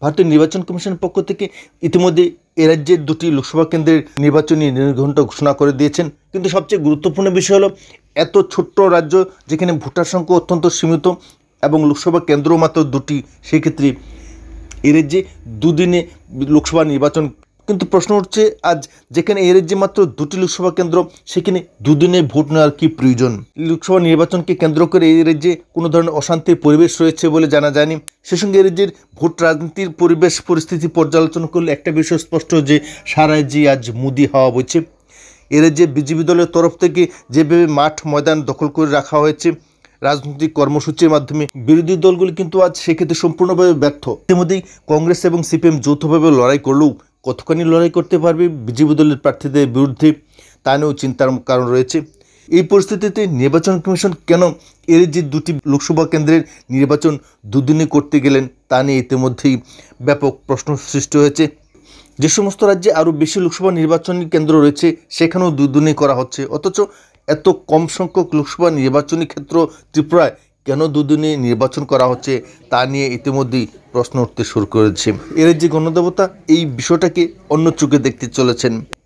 ভারতীয় নির্বাচন কমিশনের পক্ষ থেকে ইতিমধ্যে এ রাজ্যের 2টি লোকসভা কেন্দ্রের নির্বাচনী নির্ঘণ্ট ঘোষণা করে দিয়েছেন। কিন্তু সবচেয়ে গুরুত্বপূর্ণ বিষয় হলো এত ছোট্ট রাজ্য যেখানে ভোটার সংখ্যা অত্যন্ত সীমিত এবং লোকসভা কেন্দ্র মাত্র 2টি, সেক্ষেত্রে এ রাজ্যে দুদিনে লোকসভা নির্বাচন। কিন্তু প্রশ্ন উঠছে, আজ যেখানে এই রাজ্যে মাত্র 2টি লোকসভা কেন্দ্র সেখানে দুদিনে ভোট নেওয়ার কি প্রয়োজন? লোকসভা নির্বাচনকে কেন্দ্র করে এই রাজ্যে কোনো ধরনের অশান্তির পরিবেশ রয়েছে বলে জানা যায়নি। সে সঙ্গে এই রাজ্যের ভোট রাজনীতির পরিবেশ পরিস্থিতি পর্যালোচনা করলে একটা বিষয় স্পষ্ট যে সারা রাজ্যে আজ মোদি হাওয়া বইছে। এ রাজ্যে বিজেপি দলের তরফ থেকে যেভাবে মাঠ ময়দান দখল করে রাখা হয়েছে রাজনৈতিক কর্মসূচির মাধ্যমে, বিরোধী দলগুলি কিন্তু আজ সেক্ষেত্রে সম্পূর্ণভাবে ব্যর্থ। ইতিমধ্যেই কংগ্রেস এবং সিপিএম যৌথভাবে লড়াই করলেও কতখানি লড়াই করতে পারবে বিজেপি দলের প্রার্থীদের বিরুদ্ধে তা নিয়েও চিন্তার কারণ রয়েছে। এই পরিস্থিতিতে নির্বাচন কমিশন কেন এর যে 2টি লোকসভা কেন্দ্রের নির্বাচন দুদিনে করতে গেলেন তা নিয়ে ইতিমধ্যেই ব্যাপক প্রশ্ন সৃষ্টি হয়েছে। যে সমস্ত রাজ্যে আরও বেশি লোকসভা নির্বাচনী কেন্দ্র রয়েছে সেখানেও দুদিনে করা হচ্ছে, অথচ এত কম সংখ্যক লোকসভা নির্বাচনী ক্ষেত্র ত্রিপুরায় কেন দুদিনে নির্বাচন করা হচ্ছে তা নিয়ে ইতিমধ্যেই প্রশ্ন উঠতে শুরু করেছে। এর যে গণদেবতা এই বিষয়টাকে অন্য চোখে দেখতে চলেছেন।